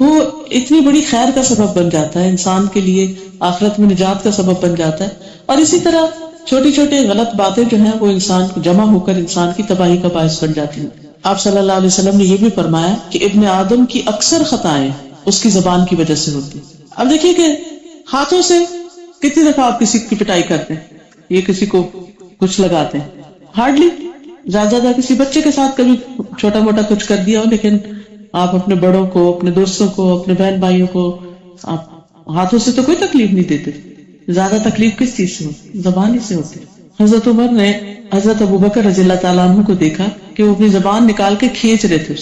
وہ اتنی بڑی خیر کا سبب بن جاتا ہے، انسان کے لیے آخرت میں نجات کا سبب بن جاتا ہے۔ اور اسی طرح چھوٹی چھوٹی غلط باتیں جو ہیں وہ انسان کو جمع ہو کر انسان کی تباہی کا باعث بن جاتی ہیں۔ آپ صلی اللہ علیہ وسلم نے یہ بھی فرمایا کہ ابن آدم کی اکثر خطائیں اس کی زبان کی وجہ سے ہوتی۔ اب دیکھیے کہ ہاتھوں سے کتنی دفعہ آپ کسی کی پٹائی کرتے ہیں، یہ کسی کو کچھ لگاتے ہیں، ہارڈلی زیادہ کسی بچے کے ساتھ کبھی چھوٹا موٹا کچھ کر دیا ہو، لیکن آپ اپنے بڑوں کو، اپنے دوستوں کو، اپنے بہن بھائیوں کو آپ ہاتھوں سے تو کوئی تکلیف نہیں دیتے. زیادہ تکلیف کس چیز سے ہوتی؟ زبان ہی سے ہوتی. حضرت عمر نے حضرت ابوبکر رضی اللہ تعالیٰ عنہ کو دیکھا کہ وہ اپنی زبان نکال کے کھینچ رہے تھے.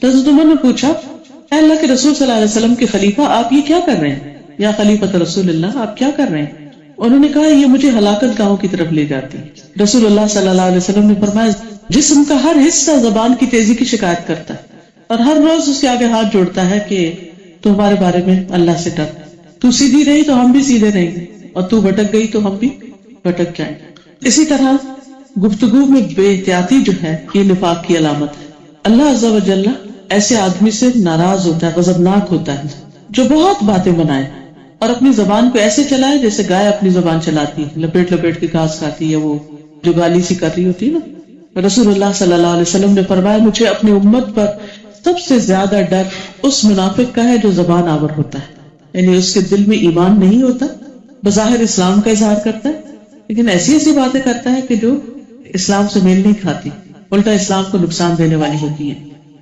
تو حضرت عمر نے پوچھا، اے اللہ کے رسول صلی اللہ علیہ وسلم کے خلیفہ، آپ یہ کیا کر رہے ہیں؟ یا خلیفۃ رسول اللہ، آپ کیا کر رہے ہیں؟ انہوں نے کہا، یہ مجھے ہلاکت گاہوں کی طرف لے جاتی ہے. رسول اللہ صلی اللہ علیہ وسلم نے فرمایا، جسم کا ہر حصہ زبان کی تیزی کی شکایت کرتا ہے اور ہر روز اس کے آگے ہاتھ جوڑتا ہے کہ تو ہمارے بارے میں اللہ سے ڈر. تو سیدھی رہی تو ہم بھی سیدھے رہیں گے، اور تو بھٹک گئی تو ہم بھی بھٹک جائیں گے. اسی طرح گفتگو میں بے احتیاطی جو ہے، یہ نفاق کی علامت ہے. اللہ عز و جل ایسے آدمی سے ناراض ہوتا ہے، غضبناک ہوتا ہے، جو بہت باتیں بنائے اور اپنی زبان کو ایسے چلائے جیسے گائے اپنی زبان چلاتی ہے، لپیٹ لپیٹ کے گھاس کھاتی ہے، وہ جو گالی سی کر رہی ہوتی ہے نا. رسول اللہ صلی اللہ علیہ وسلم نے فرمایا، مجھے اپنی امت پر سب سے زیادہ ڈر اس منافق کا ہے جو زبان آور ہوتا ہے، یعنی اس کے دل میں ایمان نہیں ہوتا، بظاہر اسلام کا اظہار کرتا ہے لیکن ایسی باتیں کرتا ہے کہ جو اسلام سے میل نہیں کھاتی، الٹا اسلام کو نقصان دینے والی ہوتی ہیں.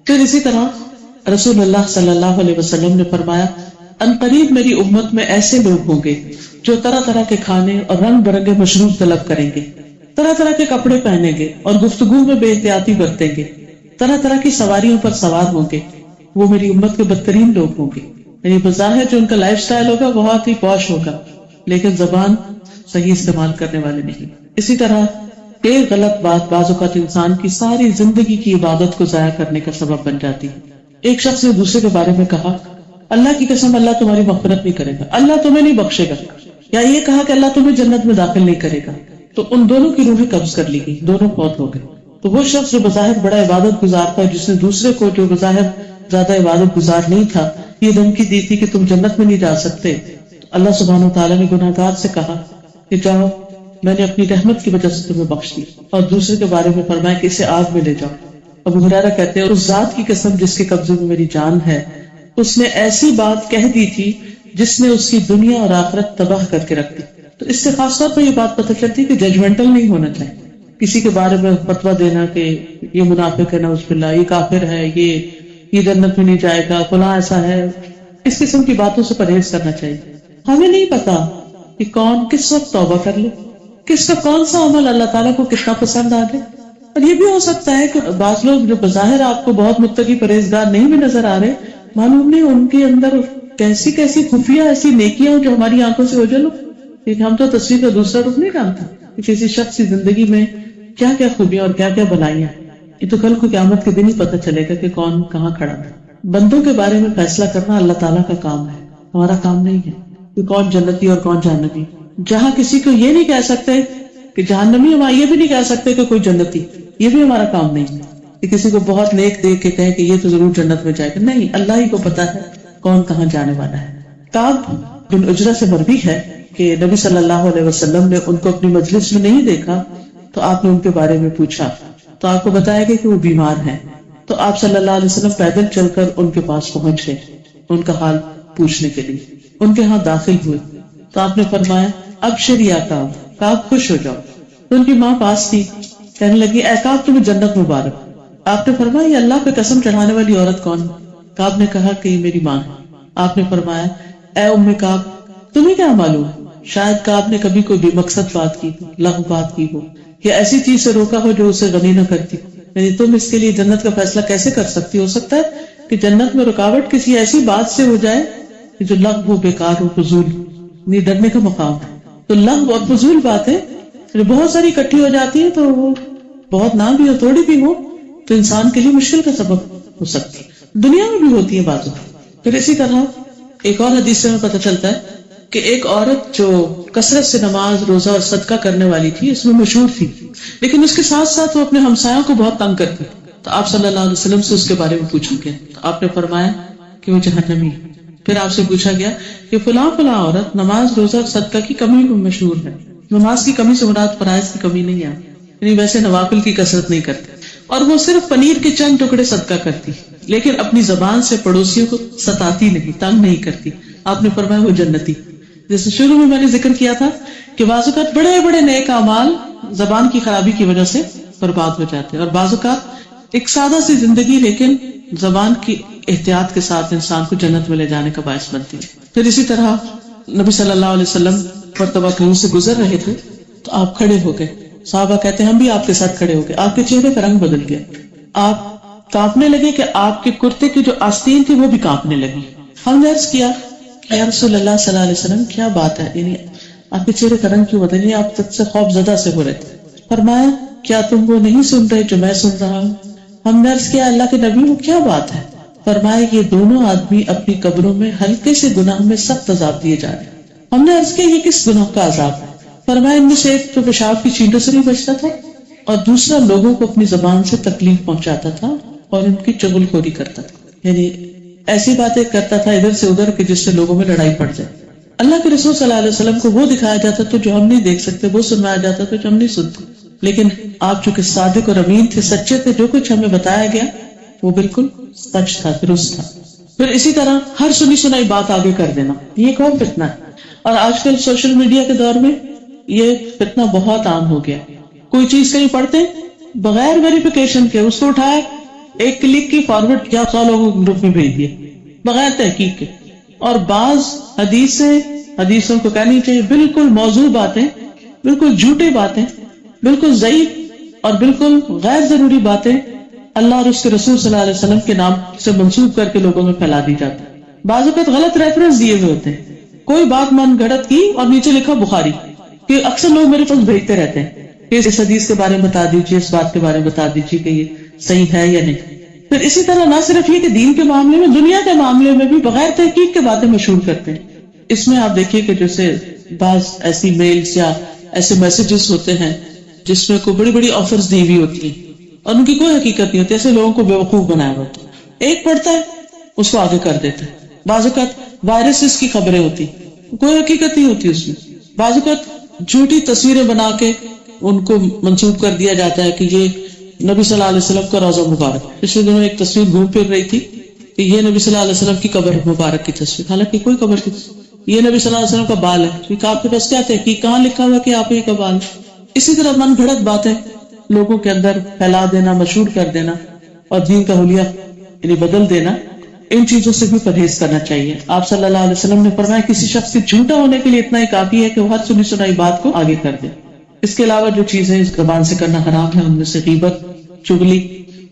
پھر اسی طرح رسول اللہ صلی اللہ علیہ وسلم نے فرمایا، ان قریب میری امت میں ایسے لوگ ہوں گے جو طرح طرح کے کھانے اور رنگ برنگے مشروب طلب کریں گے، طرح طرح کے کپڑے پہنیں گے اور گفتگو میں بے احتیاطی برتیں گے، طرح طرح کی سواریوں پر سوار ہوں گے. وہ میری امت کے بدترین لوگ ہوں گے. یعنی بظاہر جو ان کا لائف سٹائل ہوگا بہت ہی پوش ہوگا، لیکن زبان صحیح استعمال کرنے والے نہیں. اسی طرح ایک غلط بات بعض اوقات انسان کی ساری زندگی کی عبادت کو ضائع کرنے کا سبب بن جاتی ہے. ایک شخص نے دوسرے کے بارے میں کہا، اللہ کی قسم اللہ تمہاری مغفرت نہیں کرے گا، اللہ تمہیں نہیں بخشے گا، یا یہ کہا کہ اللہ تمہیں جنت میں داخل نہیں کرے گا. تو ان دونوں کی روحیں قبض کر لی گئی، دونوں فوت ہو گئے. تو وہ شخص جو بظاہر بڑا عبادت گزار تھا، جس نے دوسرے کو جو بظاہر زیادہ عبادت گزار نہیں تھا یہ دھمکی دی تھی کہ تم جنت میں نہیں جا سکتے، تو اللہ سبحانہ وتعالیٰ نے گناہگار سے کہا کہ جاؤ، میں نے اپنی رحمت کی وجہ سے تمہیں بخش دی. اور دوسرے کے بارے میں فرمایا کہ اسے آگ میں لے جاؤ. ابو ہریرہ کہتے ہیں، اس ذات کی قسم جس کے قبضے میں میری جان ہے، اس نے ایسی بات کہہ دی تھی جس نے اس کی دنیا اور آخرت تباہ کر کے رکھ دی. تو اس سے خاص طور پر یہ بات پتہ چلتی ہے کہ ججمنٹل نہیں ہونا چاہیے. کسی کے بارے میں فتویٰ دینا کہ یہ منافق ہے، نعوذ باللہ، یہ کافر ہے، یہ جنت میں نہیں جائے گا، فلاں ایسا ہے، اس قسم کی باتوں سے پرہیز کرنا چاہیے. ہمیں نہیں پتا کہ کون کس وقت توبہ کر لے، کس کا کون سا عمل اللہ تعالیٰ کو کتنا پسند آ جائے. اور یہ بھی ہو سکتا ہے کہ بعض لوگ جو بظاہر آپ کو بہت متقی پرہیزگار نہیں بھی نظر آ رہے، معلوم نہیں ان کے اندر کیسی کیسی خفیہ ایسی نیکیاں جو ہماری آنکھوں سے اوجھل ہو. کیونکہ ہم تو تصویر کا دوسرا رخ نہیں جانتے کہ کسی شخص کی زندگی میں کیا کیا خوبیاں اور کیا کیا بلائیاں. یہ تو کل کو قیامت کے دن ہی پتہ چلے گا کہ کون کہاں کھڑا ہے. بندوں کے بارے میں فیصلہ کرنا اللہ تعالیٰ کا کام ہے، ہمارا کام نہیں ہے کہ کون جنتی اور کون جہنمی. جہاں کسی کو یہ نہیں کہہ سکتے کہ جہنمی، ہم یہ بھی نہیں کہہ سکتے کہ کوئی جنتی، یہ بھی ہمارا کام نہیں ہے. کہ کسی کو بہت نیک دیکھ کے کہے کہ یہ تو ضرور جنت میں جائے گا، نہیں، اللہ ہی کو پتا ہے کون کہاں جانے والا ہے. کعب بن عجرہ سے مروی ہے کہ نبی صلی اللہ علیہ وسلم نے ان کو اپنی مجلس میں نہیں دیکھا تو آپ نے ان کے بارے میں پوچھا تو آپ کو بتایا گیا کہ وہ بیمار ہیں. تو آپ صلی اللہ علیہ وسلم پیدل چل کر ان کے پاس پہنچ گئے ان کا حال پوچھنے کے لیے. ان کے ہاں داخل ہوئے تو آپ نے فرمایا، ابشر یا کعب، کعب خوش ہو جاؤ. تو ان کی ماں پاس تھی، کہنے لگی، اے کعب تمہیں جنت مبارک. آپ نے فرمایا، یہ اللہ پہ قسم چڑھانے والی عورت کون؟ کعب نے کہا کہ یہ میری ماں ہے. آپ نے فرمایا، اے ام کعب تمہیں کیا معلوم، شاید کعب نے کبھی کوئی بے مقصد بات کی ہو، لغو بات کی ہو، یا ایسی چیز سے روکا ہو جو اسے غنی نہ کرتی. یعنی تم اس کے لیے جنت کا فیصلہ کیسے کر سکتی؟ ہو سکتا ہے کہ جنت میں رکاوٹ کسی ایسی بات سے ہو جائے کہ جو لغو ہو، بیکار ہو، فضول. نہیں، ڈرنے کا مقام ہے. تو لغو اور فضول باتیں بہت ساری اکٹھی ہو جاتی ہیں تو وہ بہت نہ بھی ہو، تھوڑی بھی ہو، تو انسان کے لیے مشکل کا سبب ہو سکتی. دنیا میں بھی ہوتی ہے باتیں. پھر اسی طرح ایک اور حدیث سے ہمیں پتہ چلتا ہے کہ ایک عورت جو کثرت سے نماز، روزہ اور صدقہ کرنے والی تھی، اس میں مشہور تھی، لیکن اس کے ساتھ ساتھ وہ اپنے ہمسایوں کو بہت تنگ کرتی. تو آپ صلی اللہ علیہ وسلم سے اس کے بارے میں پوچھا گیا تو آپ نے فرمایا کہ وہ جہنمی ہے. پھر آپ سے پوچھا گیا کہ فلاں فلاں عورت نماز، روزہ اور صدقہ کی کمی میں مشہور ہے. نماز کی کمی سے مراد فرائض کی کمی نہیں ہے، یعنی ویسے نوافل کی کثرت نہیں کرتی، اور وہ صرف پنیر کے چند ٹکڑے صدقہ کرتی، لیکن اپنی زبان سے پڑوسیوں کو ستاتی نہیں، تنگ نہیں کرتی. آپ نے فرمایا وہ جنتی. جیسے شروع میں نے ذکر کیا تھا کہ بعض اوقات بڑے بڑے نیک اعمال زبان کی خرابی کی وجہ سے برباد ہو جاتے ہیں. اور بعض اوقات ایک سادہ سی زندگی لیکن زبان کی احتیاط کے ساتھ انسان کو جنت میں لے جانے کا باعث بنتی ہے. پھر اسی طرح نبی صلی اللہ علیہ وسلم مرتبہ کہیں سے گزر رہے تھے تو آپ کھڑے ہو گئے. صحابہ کہتے ہیں ہم بھی آپ کے ساتھ کھڑے ہو گئے. آپ کے چہرے کا رنگ بدل گیا, آپ کانپنے لگے کہ آپ کے کرتے کی جو آستین تھی وہ بھی کانپنے لگی. ہم نے عرض کیا کہ یا رسول اللہ صلی اللہ علیہ وسلم کیا بات ہے, یعنی آپ کے چہرے کا رنگ کیوں بدل گیا, آپ تک سے خوف زدہ سے ہو رہے تھے. فرمایا کیا تم وہ نہیں سن رہے جو میں سن رہا ہوں؟ ہم نے عرض کیا اللہ کے نبی وہ کیا بات ہے؟ فرمایا یہ دونوں آدمی اپنی قبروں میں ہلکے سے گناہ میں سخت عذاب دیے جا رہے ہیں. ہم نے عرض کیا یہ کس گناہ کا عذاب ہے؟ فرمایا ان میں سے ایک تو پیشاب کی چینٹوں سے نہیں بچتا تھا اور دوسرا لوگوں کو اپنی زبان سے تکلیف پہنچاتا تھا اور ان کی چغل خوری کرتا تھا, یعنی ایسی باتیں کرتا تھا ادھر سے ادھر کہ جس سے لوگوں میں لڑائی پڑ جائے. اللہ کے رسول صلی اللہ علیہ وسلم کو وہ دکھایا جاتا تو جو ہم نہیں دیکھ سکتے, وہ سنوایا جاتا تو جو ہم نہیں سنتے, لیکن آپ چونکہ صادق اور امین تھے, سچے تھے, جو کچھ ہمیں بتایا گیا وہ بالکل سچ تھا, درست تھا. پھر اسی طرح ہر سنی سنائی بات آگے کر دینا, یہ ایک اور فتنہ ہے. اور آج کل سوشل میڈیا کے دور میں یہ فتنہ بہت عام ہو گیا. کوئی چیز کہیں پڑھتے بغیر ویریفیکیشن کے اس کو اٹھایا, ایک کلک کی فارورڈ کیا 100 لوگوں کو گروپ میں بھیج دیا بغیر تحقیق کے. اور بعض حدیثوں کو کہنی چاہیے بالکل موضوع باتیں, بالکل جھوٹے باتیں, بالکل ضعیف اور بالکل غیر ضروری باتیں اللہ اور اس کے رسول صلی اللہ علیہ وسلم کے نام سے منسوب کر کے لوگوں میں پھیلا دی جاتی. بعض اوقات غلط ریفرنس دیے ہوئے ہوتے ہیں, کوئی بات من گھڑت کی اور نیچے لکھا بخاری, کہ اکثر لوگ میرے پاس بھیجتے رہتے ہیں کہ اس حدیث کے بارے میں بتا دیجیے, اس بات کے بارے میں بتا دیجیے کہ یہ صحیح ہے یا نہیں. پھر اسی طرح نہ صرف یہ کہ دین کے معاملے میں, دنیا کے معاملے میں بھی بغیر تحقیق کے باتیں مشہور کرتے ہیں. اس میں آپ دیکھیے کہ جیسے بعض ایسی میلز یا ایسے میسیجز ہوتے ہیں جس میں کوئی بڑی بڑی آفرز دی ہوئی ہوتی ہیں اور ان کی کوئی حقیقت نہیں ہوتی, ایسے لوگوں کو بیوقوف بنایا ہوتا ہے. ایک پڑھتا ہے اس کو آگے کر دیتا ہے. بعض اوقات وائرسز کی خبریں ہوتی, کوئی حقیقت نہیں ہوتی اس میں. بعض اوقات جھوٹی تصویریں بنا کے ان کو منسوب کر دیا جاتا ہے کہ یہ نبی صلی اللہ علیہ وسلم کا روضہ مبارک. پچھلے دنوں ایک تصویر گھوم پھر رہی تھی کہ یہ نبی صلی اللہ علیہ وسلم کی قبر مبارک کی تصویر, حالانکہ کوئی قبر کی تصویر, یہ نبی صلی اللہ علیہ وسلم کا بال ہے, کیونکہ آپ کے پاس کیا تحقیق, کہاں لکھا ہوا کہ آپ ہی کا بال. اسی طرح من گھڑت باتیں لوگوں کے اندر پھیلا دینا, مشہور کر دینا اور دین کا حلیہ یعنی بدل دینا, ان چیزوں سے بھی پرہیز کرنا چاہیے. آپ صلی اللہ علیہ وسلم نے فرمایا کسی شخص کے جھوٹا ہونے کے لیے اتنا ہی کافی ہے کہ وہ ہر سنی سنائی بات کو آگے کر دے. اس کے علاوہ جو چیزیں اس زبان سے کرنا حرام ہے ان میں سے غیبت, چغلی,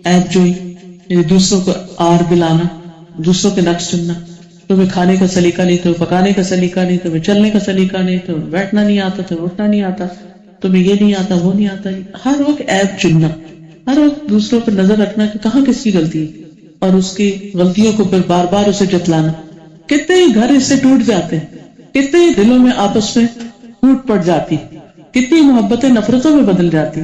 عیب جوئی, یعنی دوسروں کو آر دلانا, دوسروں کے نقص چننا. تمہیں کھانے کا سلیقہ نہیں, تمہیں پکانے کا سلیقہ نہیں, تمہیں چلنے کا سلیقہ نہیں, تمہیں بیٹھنا نہیں آتا, تمہیں اٹھنا نہیں آتا, تمہیں یہ نہیں آتا, وہ نہیں آتا. ہر وقت عیب چننا, ہر وقت دوسروں پر نظر رکھنا کہ کہاں کس کی غلطی ہے اور اس کی غلطیوں کو پھر بار بار اسے جتلانا. کتنے ہی گھر اس سے ٹوٹ جاتے ہیں, کتنے ہی دلوں میں آپس میں ٹوٹ پڑ جاتی, کتنی محبتیں نفرتوں میں بدل جاتی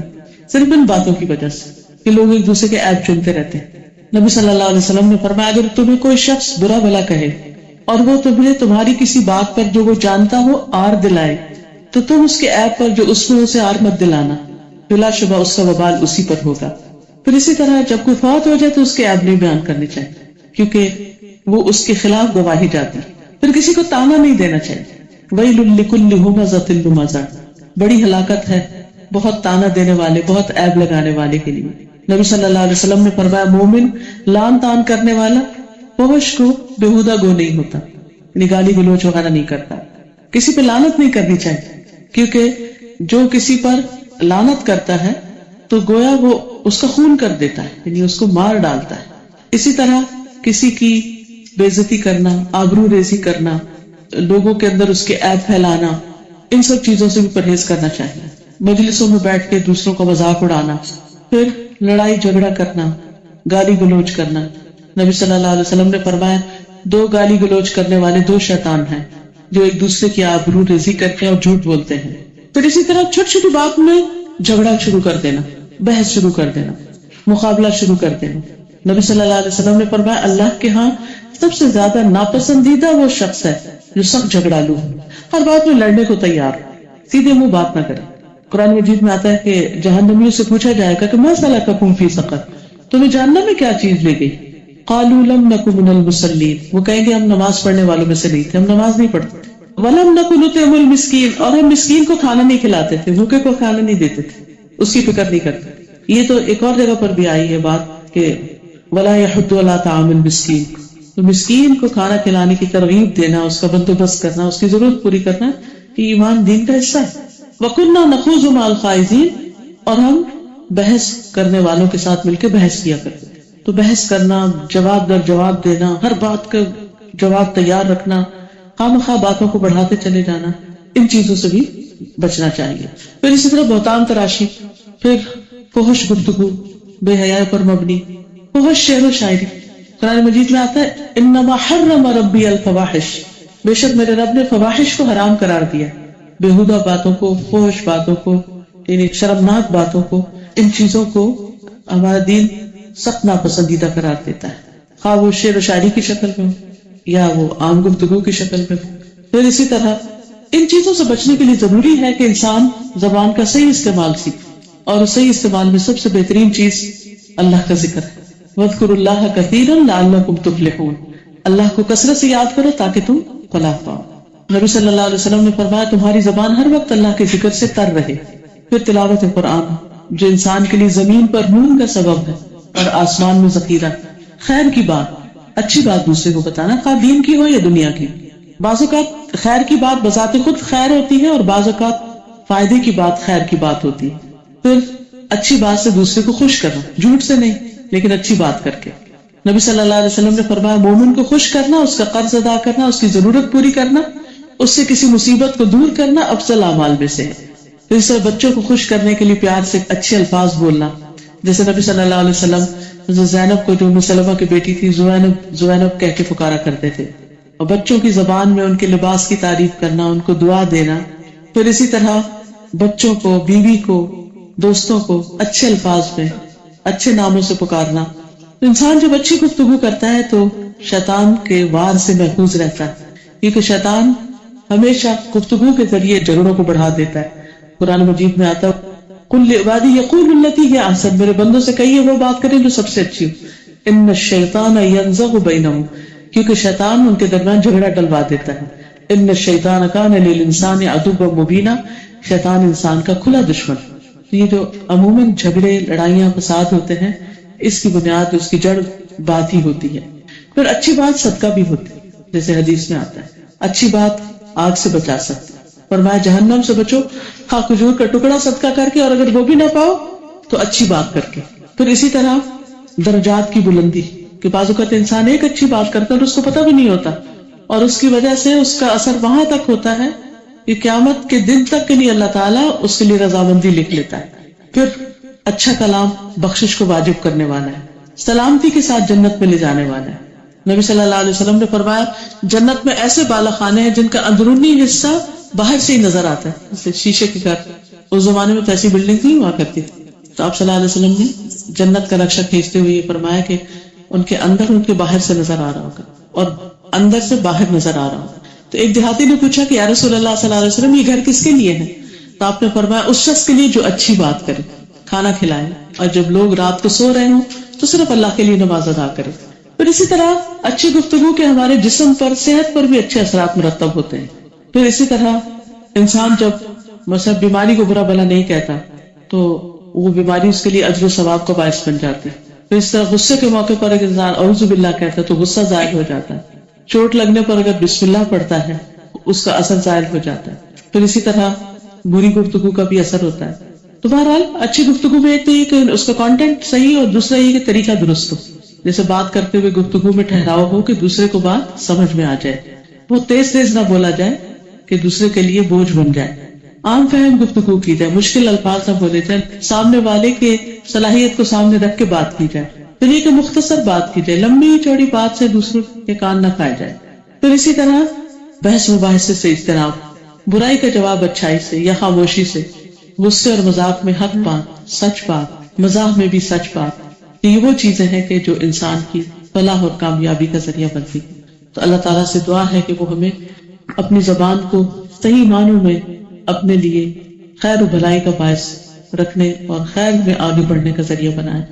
صرف ان باتوں کی وجہ سے کہ لوگ ایک دوسرے کے عیب چنتے رہتے ہیں. نبی صلی اللہ علیہ وسلم نے فرمایا اگر تمہیں کوئی شخص برا بھلا کہے اور وہ تمہیں تمہاری کسی بات پر جو وہ جانتا ہو آر دلائے تو تم اس کے عیب پر جو اس میں اسے آر مت دلانا, بلا شبہ اس کا وبال اسی پر ہوگا. پھر اسی طرح جب کوئی فوت ہو جائے تو اس کے عیب نہیں بیان کرنے چاہیے کیونکہ وہ اس کے خلاف گواہی جاتی. پھر کسی کو تانا نہیں دینا چاہیے. ویل لکل ہمزۃ لمزہ, بڑی ہلاکت ہے بہت تانا دینے والے, بہت عیب لگانے والے کے لیے. نبی صلی اللہ علیہ وسلم نے فرمایا مومن لان تان کرنے والا فحش کو بےہودہ گو نہیں ہوتا, یعنی گالی گلوچ وغیرہ نہیں کرتا. کسی پہ لعنت نہیں کرنی چاہیے کیونکہ جو کسی پر لعنت کرتا ہے تو گویا وہ اس کا خون کر دیتا ہے, یعنی اس کو مار ڈالتا ہے. اسی طرح کسی کی بے عزتی کرنا, آبرو ریزی کرنا, لوگوں کے اندر اس کے عیب پھیلانا, ان سب چیزوں سے بھی پرہیز کرنا چاہیے. مجلسوں میں بیٹھ کے دوسروں کا مذاق اڑانا, پھر لڑائی جھگڑا کرنا, گالی گلوچ کرنا. نبی صلی اللہ علیہ وسلم نے فرمایا 2 گالی گلوچ کرنے والے 2 شیطان ہیں جو ایک دوسرے کی آبرو ریزی کرتے ہیں اور جھوٹ بولتے ہیں. پھر اسی طرح چھوٹی چھوٹی بات میں جھگڑا شروع کر دینا, بحث شروع کر دینا, مقابلہ شروع کر دینا. نبی صلی اللہ علیہ وسلم نے فرمایا اللہ کے ہاں سب سے زیادہ ناپسندیدہ وہ شخص ہے جو سخت جھگڑالو ہے, ہر بات میں لڑنے کو تیار, سیدھے منہ بات نہ کرے. قرآن مجید میں آتا ہے کہ جہنمیوں سے پوچھا جائے گا کہ ما سلککم فی سقر, تمہیں جہنم میں کیا چیز لے گئی؟ قالوا لم نک من المصلین, وہ کہیں گے ہم نماز پڑھنے والوں میں سے نہیں تھے, ہم نماز نہیں پڑھتے تھے. ولم نک نطعم المسکین, اور ہم مسکین کو کھانا نہیں کھلاتے تھے, بھوکے کو کھانا نہیں دیتے تھے, اس کی فکر نہیں کرتے. یہ تو ایک اور جگہ پر بھی آئی ہے بات کہ ولا یحض علی طعام المسکین، تو مسکین کو کھانا کھلانے کی ترغیب دینا، اس کا بندوبست کرنا، اس کی ضرورت پوری کرنا، یہ ایمان دین کا حصہ ہے۔ وَكُنَّا نَخُوضُ مَعَ الْخَائِضِينَ، اور ہم بحث کرنے والوں کے ساتھ مل کے بحث کیا کرتے، تو بحث کرنا، جواب در جواب دینا، ہر بات کا جواب تیار رکھنا، خواہ باتوں کو بڑھاتے چلے جانا، ان چیزوں سے بھی بچنا چاہیے۔ پھر اسی طرح بہتان تراشی، پھر فحش گفتگو، بے حیائی پر مبنی، فحش شعر و شاعری۔ قرآن مجید میں آتا ہے انما حرم ربی الفواحش، بے شک میرے رب نے فواحش کو حرام قرار دیا، بےہودہ باتوں کو، فحش باتوں کو، یعنی شرمناک باتوں کو، ان چیزوں کو ہمارا دین سخت ناپسندیدہ قرار دیتا ہے، خواہ وہ شعر و شاعری کی شکل میں ہو یا وہ عام گفتگو کی شکل میں ہو۔ پھر اسی طرح ان چیزوں سے بچنے کے لیے ضروری ہے کہ انسان زبان کا صحیح استعمال سیکھے، اور اس صحیح استعمال میں سب سے بہترین چیز اللہ کا ذکر ہے۔ وَاذْكُرُوا اللَّهَ كَثِيرًا لَعَلَّكُمْ تُفْلِحُونَ، اللہ کو کثرت سے یاد کرو تاکہ تم فلاح پاؤ۔ نبی صلی اللہ علیہ وسلم نے فرمایا تمہاری زبان ہر وقت اللہ کے ذکر سے تر رہے۔ پھر تلاوت قرآن، جو انسان کے لیے زمین پر نور کا سبب ہے اور آسمان میں ذخیرہ، خیر کی بات، اچھی بات دوسرے کو بتانا، خواہ دین کی ہو یا دنیا کی۔ بعض اوقات خیر کی بات بذات خود خیر ہوتی ہے، اور بعض اوقات فائدے کی بات خیر کی بات ہوتی ہے۔ پھر اچھی بات سے دوسرے کو خوش کرنا، جھوٹ سے نہیں لیکن اچھی بات کر کے۔ نبی صلی اللہ علیہ وسلم نے فرمایا مومن کو خوش کرنا، اس کا قرض ادا کرنا، اس کی ضرورت پوری کرنا، اس سے کسی مصیبت کو دور کرنا افضل اعمال میں سے ہے۔ پھر اس طرح بچوں کو خوش کرنے کے لیے پیار سے اچھے الفاظ بولنا، جیسے نبی صلی اللہ علیہ وسلم زینب کو، جو ام سلمہ کی بیٹی تھی، زینب کہہ کے پکارا کرتے تھے، اور بچوں کی زبان میں ان کے لباس کی تعریف کرنا، ان کو دعا دینا۔ پھر اسی طرح بچوں کو، بیوی کو، دوستوں کو اچھے الفاظ میں، اچھے ناموں سے پکارنا۔ انسان جب اچھی گفتگو کرتا ہے تو شیطان کے وار سے محفوظ رہتا ہے، کیونکہ شیطان ہمیشہ گفتگو کے ذریعے جھگڑوں کو بڑھا دیتا ہے۔ قرآن مجید میں آتا ہے قل لعبادی یقولوا التی ہی احسن، میرے بندوں سے کہیے وہ بات کریں جو سب سے اچھی ہو، ان الشیطان ینزغ بینہم، کیونکہ شیطان ان کے درمیان جھگڑا ڈلوا دیتا ہے۔ ان الشیطان کان للانسان عدوا مبینا، شیطان انسان کا کھلا دشمن۔ یہ جو عموماً جھگڑے، لڑائیاں، فساد ہوتے ہیں، اس کی بنیاد، اس کی جڑ بات ہی ہوتی ہے۔ پھر اچھی بات صدقہ بھی ہوتی ہے، جیسے حدیث میں آتا ہے اچھی بات آگ سے بچا سکتی ہے۔ فرمایا جہنم سے بچو، خواہ کھجور کا ٹکڑا صدقہ کر کے، اور اگر وہ بھی نہ پاؤ تو اچھی بات کر کے۔ پھر اسی طرح درجات کی بلندی، کہ بعض اوقات انسان ایک اچھی بات کرتا ہے اور اس کو پتہ بھی نہیں ہوتا، اور اس کی وجہ سے اس کا اثر وہاں تک ہوتا ہے کہ قیامت کے دن تک کے لیے اللہ تعالیٰ اس کے لیے رضامندی لکھ لیتا ہے۔ پھر اچھا کلام بخشش کو واجب کرنے والا ہے، سلامتی کے ساتھ جنت میں لے جانے والا ہے۔ نبی صلی اللہ علیہ وسلم نے فرمایا جنت میں ایسے بالا خانے ہیں جن کا اندرونی حصہ باہر سے ہی نظر آتا ہے، جیسے شیشے کے گھر۔ اس زمانے میں تو ایسی بلڈنگ نہیں ہوا کرتی تھی، تو آپ صلی اللہ علیہ وسلم نے جنت کا نقشہ کھینچتے ہوئے یہ فرمایا کہ ان کے اندر ان کے باہر سے نظر آ رہا ہوگا، اور اندر سے باہر نظر آ رہا ہوگا۔ تو ایک دیہاتی نے پوچھا کہ یا رسول اللہ صلی اللہ علیہ وسلم یہ گھر کس کے لیے ہے؟ تو آپ نے فرمایا اس شخص کے لیے جو اچھی بات کرے، کھانا کھلائے، اور جب لوگ رات کو سو رہے ہوں تو صرف اللہ کے لیے نماز ادا کرے۔ پھر اسی طرح اچھی گفتگو کے ہمارے جسم پر، صحت پر بھی اچھے اثرات مرتب ہوتے ہیں۔ پھر اسی طرح انسان جب مثلا بیماری کو برا بھلا نہیں کہتا تو وہ بیماری اس کے لیے اجر و ثواب کا باعث بن جاتی ہے۔ پھر اس طرح غصے کے موقع پر اگر انسان اعوذ باللہ کہتا ہے تو غصہ ظاہر ہو جاتا ہے۔ چوٹ لگنے پر اگر بسم اللہ پڑھتا ہے اس کا اثر ظاہر ہو جاتا ہے۔ پھر اسی طرح بری گفتگو کا بھی اثر ہوتا ہے۔ تو بہرحال اچھی گفتگو میں ایک تو یہ کہ اس کا کانٹینٹ صحیح، اور دوسرا یہ کہ طریقہ درست ہو، جیسے بات کرتے ہوئے گفتگو میں ٹھہراؤ ہو کہ دوسرے کو بات سمجھ میں آ جائے، بہت تیز تیز نہ بولا جائے کہ دوسرے کے لیے بوجھ بن جائے، عام فہم گفتگو کی جائے، مشکل الفاظ نہ بولے جائے، سامنے والے کے صلاحیت کو سامنے رکھ کے بات کی جائے۔ پھر یہ کہ مختصر بات کی جائے، لمبی چوڑی بات سے دوسروں کے کان نہ کھائے جائے۔ پھر اسی طرح بحث مباحثے سے اجتناب، برائی کا جواب اچھائی سے یا خاموشی سے، غصے اور مذاق میں حق بات، سچ بات، مزاح میں بھی سچ بات۔ یہ وہ چیزیں ہیں کہ جو انسان کی فلاح اور کامیابی کا ذریعہ بنتی ہے۔ تو اللہ تعالیٰ سے دعا ہے کہ وہ ہمیں اپنی زبان کو صحیح معنوں میں اپنے لیے خیر و بھلائی کا باعث رکھنے اور خیر میں آگے بڑھنے کا ذریعہ بنائے۔